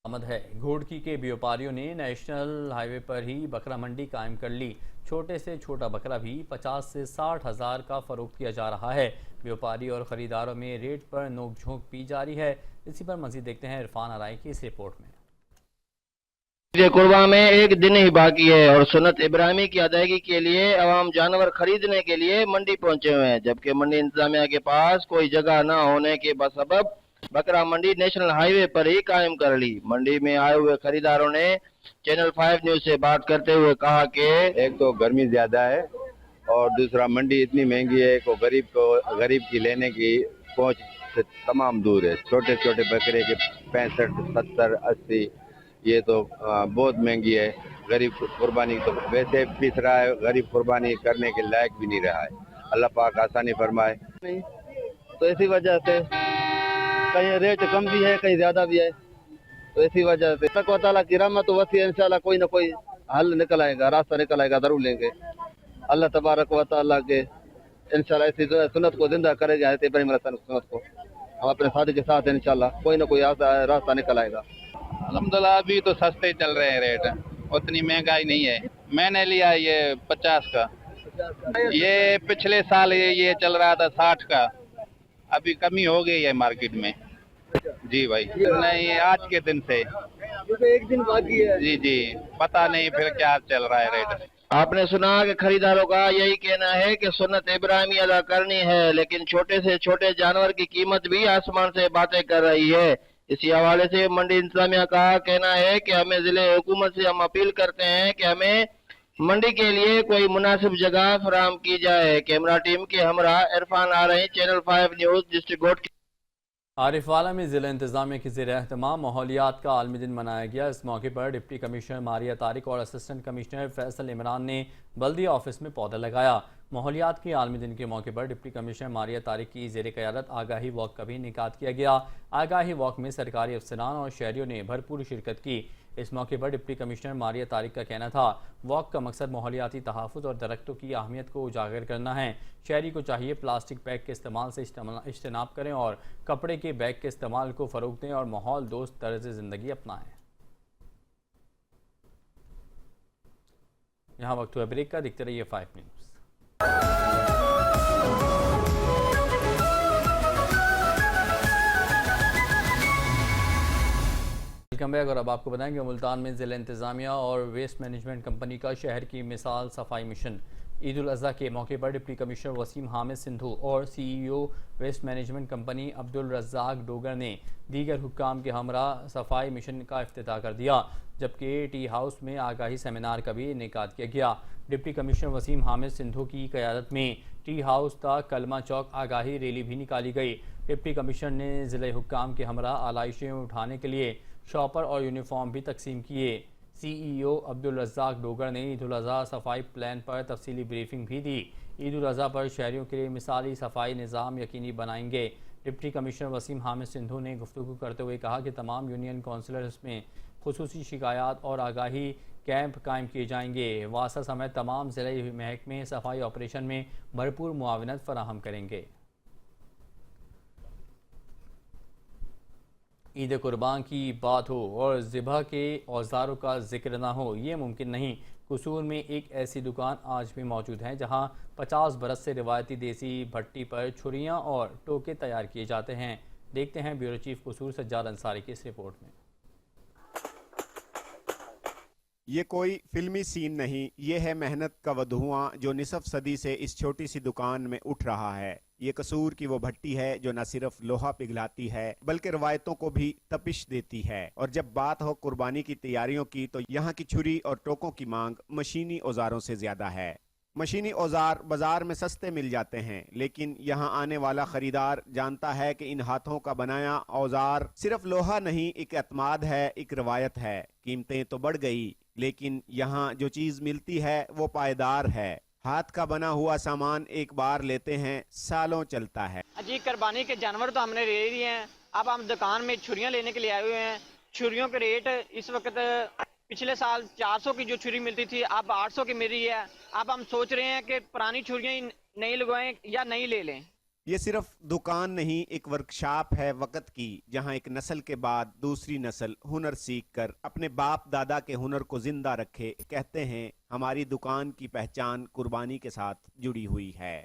[SPEAKER 1] आमद है। घोड़की के व्यापारियों ने नेशनल हाईवे पर ही बकरा मंडी कायम कर ली। छोटे से छोटा बकरा भी 50 से 60 हज़ार का फरोख्त किया जा रहा है। व्यापारी और ख़रीदारों में रेट पर नोकझोंक भी जारी है। इसी पर मज़ीद देखते हैं इरफान अराई की इस रिपोर्ट में।
[SPEAKER 10] ईद कुर्बान में एक दिन ही बाकी है और सुन्नत इब्राहिमी की अदायगी के लिए अवाम जानवर खरीदने के लिए मंडी पहुंचे हुए हैं, जबकि मंडी इंतजामिया के पास कोई जगह न होने के बसबब बकरा मंडी नेशनल हाईवे पर ही कायम कर ली। मंडी में आए हुए खरीदारों ने चैनल 5 न्यूज से बात करते हुए कहा कि
[SPEAKER 24] एक तो गर्मी ज्यादा है और दूसरा मंडी इतनी महंगी है कि गरीब की लेने की पहुंच से तमाम दूर है। छोटे छोटे बकरे के 65, 70, 80 ये तो बहुत महंगी है। गरीब कुर्बानी तो वैसे पिस रहा है, गरीब कुर्बानी करने के लायक भी नहीं रहा है। अल्लाह पाक आसानी फरमाए।
[SPEAKER 10] नहीं तो इसी वजह से कहीं रेट कम भी है, कहीं ज्यादा भी है, तो इसी वजह से तक ताला की रहमत वसी है। इंशाल्लाह कोई ना कोई हल निकल आएगा, रास्ता निकल आएगा, जरूर लेंगे। अल्लाह तबारक व तआला के इंशाल्लाह इसी सुन्नत को जिंदा करेगा। इब्राहिम सुन्नत को हम अपने साथी के साथ इंशाल्लाह कोई ना कोई रास्ता निकल आएगा।
[SPEAKER 11] अल्हम्दुलिल्लाह अभी तो सस्ते चल रहे हैं रेट, उतनी महंगाई नहीं है। मैंने लिया ये 50 का, ये पिछले साल ये चल रहा था 60 का, अभी कमी हो गई है मार्केट में। जी भाई नहीं, आज के दिन से
[SPEAKER 10] एक दिन बाकी है।
[SPEAKER 11] जी जी, पता नहीं फिर क्या चल रहा है रेट।
[SPEAKER 10] आपने सुना कि खरीदारों का यही कहना है कि सुन्नत इब्राहिमी अदा करनी है, लेकिन छोटे से छोटे जानवर की कीमत भी आसमान से बातें कर रही है। इसी हवाले से मंडी इंतजामिया का कहना है कि हमें जिले हुकूमत से हम अपील करते हैं कि हमें मंडी के लिए कोई मुनासिब जगह फराहम की जाए। कैमरा टीम के हमरा इरफान आ रहे हैं, channel 5 news, district court.
[SPEAKER 1] Arifwala में ज़िला इंतज़ामिया के ज़ेर एहतमाम माहौलियात का आलमी दिन मनाया गया। इस मौके पर डिप्टी कमिश्नर मारिया तारिक और असिस्टेंट कमिश्नर फैसल इमरान ने बल्दिया ऑफिस में पौधा लगाया। माहौलियात के आलमी दिन के मौके पर डिप्टी कमिश्नर मारिया तारिक की ज़ेर क़यादत आगाही वॉक का भी इनेकाद किया गया। आगाही वॉक में सरकारी अफसरान और शहरियों ने भरपूर शिरकत की। इस मौके पर डिप्टी कमिश्नर मारिया तारिक का कहना था वॉक का मकसद माहौलियाती तहफ़्फ़ुज़ और दरख्तों की अहमियत को उजागर करना है। शहरी को चाहिए प्लास्टिक बैग के इस्तेमाल से इज्तनाब करें और कपड़े के बैग के इस्तेमाल को फ़रोग़ दें और माहौल दोस्त तर्ज़ ज़िंदगी अपनाएं। यहाँ वक्त हुआ ब्रेक का, दिखते रहिए 5 न्यूज़। Welcome back. और अब आपको बताएंगे मुल्तान में ज़िला इंतज़ामिया और वेस्ट मैनेजमेंट कंपनी का शहर की मिसाल सफाई मिशन। ईद उल अज़हा के मौके पर डिप्टी कमिश्नर वसीम हामिद सिंधु और CEO waste management company Abdul Razzaq Dogar ने दीगर हुक्काम के हमरा सफाई मिशन का इफ्तिताह कर दिया, जबकि टी हाउस में आगाही सेमिनार का भी इनेकाद किया गया। डिप्टी कमिश्नर वसीम हामिद सिंधु की क़यादत में टी हाउस तक कलमा चौक आगाही रैली भी निकाली गई। डिप्टी कमिश्नर ने ज़िले हुक्काम के हमरा आलाइशें उठाने के लिए शॉपर और यूनिफॉर्म भी तकसीम किए। CEO अब्दुल रज़्ज़ाक डोगर ने ईद उल अज़हा सफाई प्लान पर तफसीली ब्रीफिंग भी दी। ईद उल अज़हा पर शहरियों के लिए मिसाली सफाई निज़ाम यकीनी बनाएंगे। डिप्टी कमिश्नर वसीम हामिद सिंधु ने गुफ्तगू करते हुए कहा कि तमाम यूनियन काउंसिलर्स में खुसूसी शिकायत और आगाही कैंप कायम किए जाएंगे। वासा समेत तमाम ज़िले महकमे सफाई ऑपरेशन में भरपूर मुआवनत फराहम करेंगे। ईद कुर्बान की बात हो और ज़िबा के औजारों का जिक्र ना हो, ये मुमकिन नहीं। कसूर में एक ऐसी दुकान आज भी मौजूद है जहां 50 बरस से रिवायती देसी भट्टी पर छुरियां और टोके तैयार किए जाते हैं। देखते हैं ब्यूरो चीफ कसूर सज्जाद अंसारी की इस रिपोर्ट में।
[SPEAKER 12] ये कोई फिल्मी सीन नहीं, ये है मेहनत का वो धुआं जो निसफ सदी से इस छोटी सी दुकान में उठ रहा है। ये कसूर की वो भट्टी है जो न सिर्फ लोहा पिघलाती है बल्कि रवायतों को भी तपिश देती है। और जब बात हो कुर्बानी की तैयारियों की तो यहाँ की छुरी और टोकों की मांग मशीनी औजारों से ज्यादा है। मशीनी औजार बाजार में सस्ते मिल जाते हैं, लेकिन यहाँ आने वाला खरीदार जानता है कि इन हाथों का बनाया औजार सिर्फ लोहा नहीं, एक एतमाद है, एक रवायत है। कीमतें तो बढ़ गई, लेकिन यहाँ जो चीज मिलती है वो पायदार है। हाथ का बना हुआ सामान एक बार लेते हैं, सालों चलता है।
[SPEAKER 13] जी, कुर्बानी के जानवर तो हमने ले लिए हैं, अब हम दुकान में छुरियां लेने के लिए आए हुए हैं। छुरियों के रेट इस वक्त पिछले साल 400 की जो छुरी मिलती थी अब 800 की मिल रही है। अब हम सोच रहे हैं कि पुरानी छुरियां नहीं लगवाएं या नहीं ले लें।
[SPEAKER 12] ये सिर्फ दुकान नहीं, एक वर्कशॉप है वक्त की, जहां एक नस्ल के बाद दूसरी नस्ल हुनर सीख कर अपने बाप दादा के हुनर को जिंदा रखे। कहते हैं हमारी दुकान की पहचान कुर्बानी के साथ जुड़ी हुई है।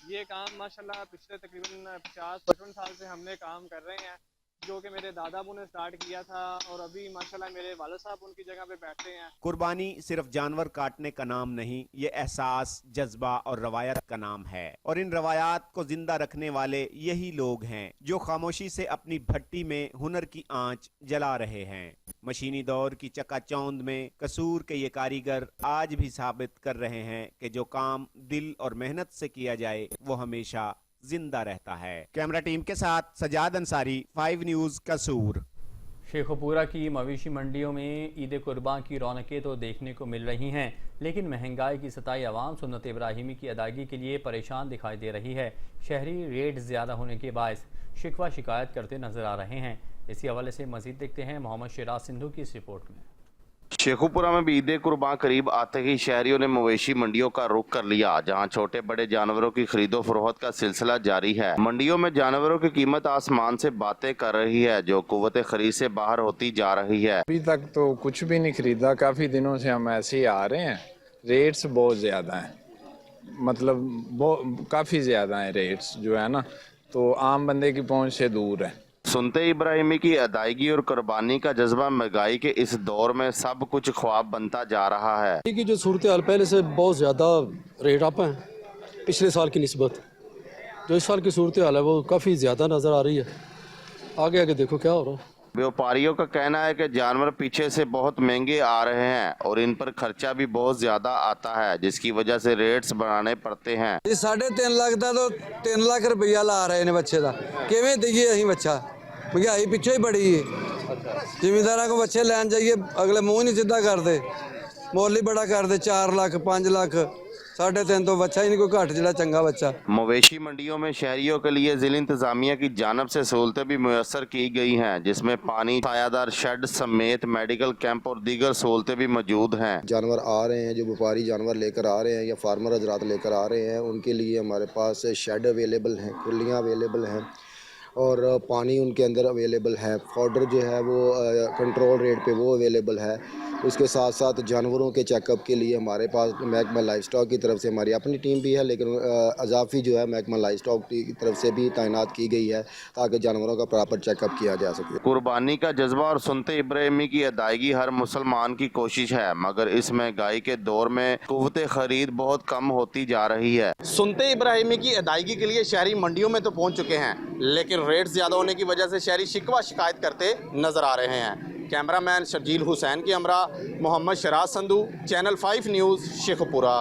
[SPEAKER 19] ये काम माशाल्लाह पिछले तकरीबन 50-55 साल से हमने काम कर रहे हैं, जो कि मेरे दादा ने स्टार्ट किया था और अभी माशाल्लाह मेरे वालिद साहब उनकी जगह पे बैठे हैं।
[SPEAKER 12] कुर्बानी सिर्फ जानवर काटने का नाम नहीं, ये एहसास, जज्बा और रवायत का नाम है। और इन रवायात को जिंदा रखने वाले यही लोग हैं जो खामोशी से अपनी भट्टी में हुनर की आंच जला रहे हैं। मशीनी दौर की चकाचौंध में कसूर के ये कारीगर आज भी साबित कर रहे हैं कि जो काम दिल और मेहनत से किया जाए वो हमेशा जिंदा रहता है। कैमरा टीम के साथ सजाद अंसारी, 5 न्यूज़ कसूर।
[SPEAKER 1] शेखोपुरा की मवेशी मंडियों में ईद कुर्बान की रौनकें तो देखने को मिल रही हैं, लेकिन महंगाई की सताई अवाम सुन्नत इब्राहिमी की अदायगी के लिए परेशान दिखाई दे रही है। शहरी रेट ज़्यादा होने के बायस शिकवा शिकायत करते नजर आ रहे हैं। इसी हवाले से मजीद देखते हैं मोहम्मद शिराज सिंधु की इस रिपोर्ट में।
[SPEAKER 26] शेखुपुरा में भी ईद कुर्बान करीब आते ही शहरियों ने मवेशी मंडियों का रुख कर लिया, जहां छोटे बड़े जानवरों की खरीदो फरोख्त का सिलसिला जारी है। मंडियों में जानवरों की कीमत आसमान से बातें कर रही है, जो कुव्वत खरीद से बाहर होती जा रही है।
[SPEAKER 14] अभी तक तो कुछ भी नहीं खरीदा, काफी दिनों से हम ऐसे ही आ रहे हैं। रेट्स बहुत ज्यादा हैं, मतलब काफी ज्यादा हैं रेट्स जो है ना, तो आम बंदे की पहुंच से दूर है।
[SPEAKER 26] सुन्नत इब्राहिमी की अदायगी और कुर्बानी का जज्बा महंगाई के इस दौर में सब कुछ ख्वाब बनता जा रहा है।
[SPEAKER 15] की जो सूरत हाल पहले से बहुत ज़्यादा रेट अप है पिछले साल की निस्बत। जो इस साल की सूरत हाल है वो काफ़ी ज़्यादा नज़र आ रही है। आगे आगे देखो क्या हो रहा है।
[SPEAKER 26] व्यापारियों का कहना है कि जानवर पीछे से बहुत महंगे आ रहे हैं और इन पर खर्चा भी बहुत ज्यादा आता है, जिसकी वजह से रेट्स बढ़ाने पड़ते हैं।
[SPEAKER 15] 3.5 लाख का तो 3 लाख रुपया ला रहे हैं बच्चे का, किवें दईए असीं बच्चा, महंगाई पिछे ही बड़ी है। जिमींदार को बच्चे लैन जाइए अगले मुँह नहीं सीधा करते, मुल ही बड़ा करते, 4 लाख 5 लाख 3.5 तो बच्चा ही नहीं कोई घट जरा चंगा बच्चा।
[SPEAKER 26] मवेशी मंडियों में शहरियों के लिए जिला इंतजामिया की जानब से सहूलतें भी मुयसर की गई हैं, जिसमें पानी, सायादार शेड समेत मेडिकल कैंप और दीगर सहूलतें भी मौजूद हैं।
[SPEAKER 16] जानवर आ रहे हैं, जो व्यापारी जानवर लेकर आ रहे हैं या फार्मर हजरात लेकर आ रहे हैं, उनके लिए हमारे पास शेड अवेलेबल हैं, खुलियाँ अवेलेबल हैं और पानी उनके अंदर अवेलेबल है। पाउडर जो है वो कंट्रोल रेट पे वो अवेलेबल है। उसके साथ साथ जानवरों के चेकअप के लिए हमारे पास महकमा लाइफ स्टॉक की तरफ से हमारी अपनी टीम भी है, लेकिन अजाफी जो है महकमा लाइफ स्टॉक की तरफ से भी तैनात की गई है ताकि जानवरों का प्रॉपर चेकअप किया जा सके।
[SPEAKER 26] कुर्बानी का जज्बा और सुन्नत इब्राहिमी की अदायगी हर मुसलमान की कोशिश है, मगर इस महंगाई के दौर में कुव्वत खरीद बहुत कम होती जा रही है।
[SPEAKER 17] सुन्नत इब्राहिमी की अदायगी के लिए शहरी मंडियों में तो पहुँच चुके हैं, लेकिन रेट ज़्यादा होने की वजह से शहरी शिकवा शिकायत करते नजर आ रहे हैं। कैमरामैन शर्जील हुसैन की हमरा, मोहम्मद शराज संधू, चैनल 5 न्यूज़, शेखपुरा।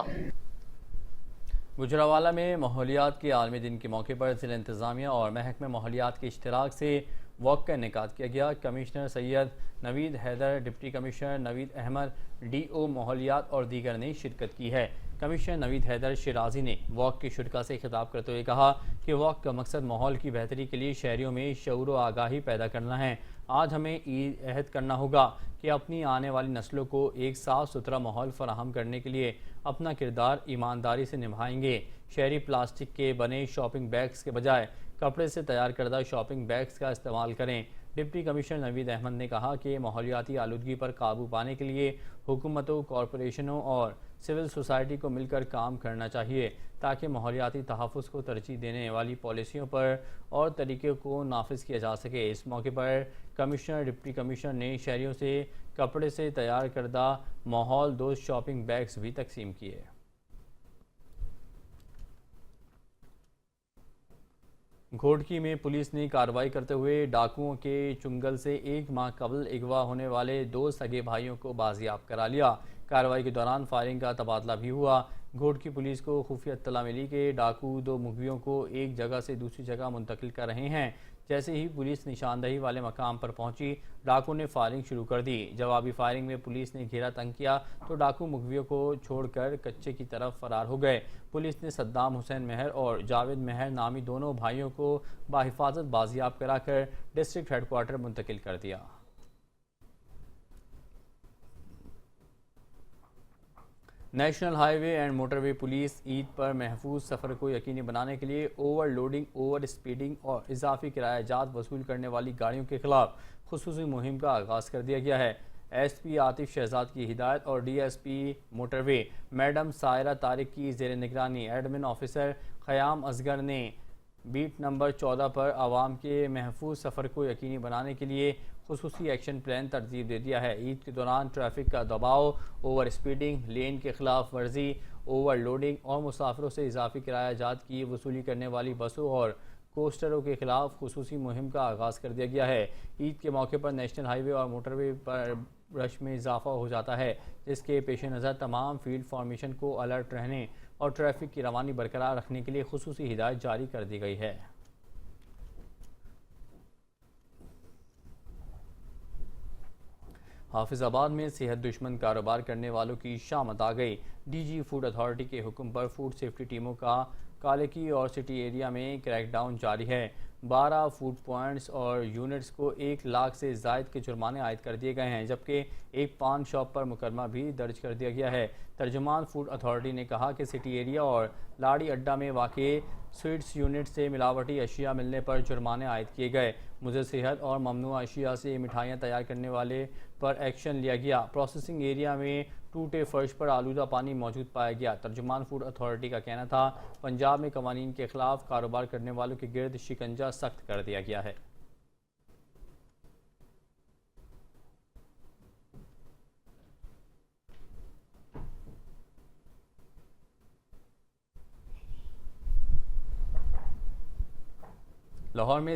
[SPEAKER 1] गुजरावाला में माहौलियात के आलमी दिन के मौके पर जिला इंतज़ामिया और महकमे माहौलियात के इश्तराक से वॉक का इनेकाद किया गया। Commissioner Syed Naveed Haider, deputy commissioner Naveed Ahmed, DO माहौलियात और दीगर ने शिरकत की है। कमिश्नर नवीद हैदर शिराजी ने वॉक की शुरका से खिताब करते हुए कहा कि वॉक का मकसद माहौल की बेहतरी के लिए शहरियों में शऊर व आगाही पैदा करना है। आज हमें अहद करना होगा कि अपनी आने वाली नस्लों को एक साफ़ सुथरा माहौल फराहम करने के लिए अपना किरदार ईमानदारी से निभाएंगे। शहरी प्लास्टिक के बने शॉपिंग बैग्स के बजाय कपड़े से तैयार करदा शॉपिंग बैग्स का इस्तेमाल करें। डिप्टी कमिश्नर नवीद अहमद ने कहा कि माहौलियाती आलूदगी पर काबू पाने के लिए हुकूमतों, कॉरपोरेशनों और सिविल सोसाइटी को मिलकर काम करना चाहिए ताकि माहौलियाती तहफ़्फ़ुज़ को तरजीह देने वाली पॉलिसियों पर और तरीक़ों को नाफिज किया जा सके। इस मौके पर कमिश्नर, डिप्टी कमिश्नर ने शहरियों से कपड़े से तैयार करदा माहौल दोस्त शॉपिंग बैग्स भी तकसीम किए। घोटकी में पुलिस ने कार्रवाई करते हुए डाकुओं के चुंगल से 1 माह कबल अगवा होने वाले 2 सगे भाइयों को बाजियाब करा लिया। कार्रवाई के दौरान फायरिंग का तबादला भी हुआ। घोटकी पुलिस को खुफिया इत्तला मिली कि डाकू 2 मुखबियों को एक जगह से दूसरी जगह मुंतकिल कर रहे हैं। जैसे ही पुलिस निशानदही वाले मकाम पर पहुंची, डाकू ने फायरिंग शुरू कर दी। जवाबी फायरिंग में पुलिस ने घेरा तंग किया तो डाकू मुखबियों को छोड़कर कच्चे की तरफ फरार हो गए। पुलिस ने सद्दाम हुसैन महर और जावेद महर नामी दोनों भाइयों को बाहिफाजत बाजियाब कराकर डिस्ट्रिक्ट हेडक्वार्टर मुंतकिल कर दिया। National highway and motorway police Eid पर महफूज सफ़र को यकीनी बनाने के लिए ओवरलोडिंग, ओवर स्पीडिंग और इजाफी किराया जात वसूल करने वाली गाड़ियों के खिलाफ खुसूसी मुहिम का आगाज़ कर दिया गया है। एसपी आतिफ शहजाद की हिदायत और DSP motorway madam Saira Tariq की ज़ेर निगरानी एडमिन ऑफिसर ख़याम असगर ने बीट नंबर 14 पर आवाम के महफूज सफ़र को यकीनी बनाने के लिए खुसूसी एक्शन प्लान तरतीब दे दिया है। ईद के दौरान ट्रैफिक का दबाव, ओवर स्पीडिंग, लेन के खिलाफ वर्जी, ओवरलोडिंग और मुसाफिरों से इजाफी किराया जात की वसूली करने वाली बसों और कोस्टरों के खिलाफ खुसूसी मुहिम का आगाज़ कर दिया गया है। ईद के मौके पर नेशनल हाईवे और मोटरवे पर रश में इजाफा हो जाता है, जिसके पेश नज़र तमाम फील्ड फॉर्मेशन को अलर्ट रहने और ट्रैफिक की रवानी बरकरार रखने के लिए खुसूसी हिदायत जारी कर दी गई है। हाफिजाबाद में सेहत दुश्मन कारोबार करने वालों की शामत आ गई। डीजी फूड अथॉरिटी के हुक्म पर फूड सेफ्टी टीमों का कालेकी और सिटी एरिया में क्रैकडाउन जारी है। 12 फूड पॉइंट्स और यूनिट्स को 1 लाख से ज़ायद के जुर्माने आयद कर दिए गए हैं, जबकि एक पान शॉप पर मुकदमा भी दर्ज कर दिया गया है। तर्जुमान फूड अथॉरिटी ने कहा कि सिटी एरिया और लाड़ी अड्डा में वाक़े स्वीट्स यूनिट से मिलावटी अशिया मिलने पर जुर्माने आयद किए गए। मुझे सेहत और ममनुआ अशिया से मिठाइयाँ तैयार करने वाले पर एक्शन लिया गया। प्रोसेसिंग एरिया में टूटे फर्श पर आलूदा पानी मौजूद पाया गया। तर्जुमान फूड अथॉरिटी का कहना था पंजाब में कवानीन के खिलाफ कारोबार करने वालों के गिर्द शिकंजा सख्त कर दिया गया है। लाहौर में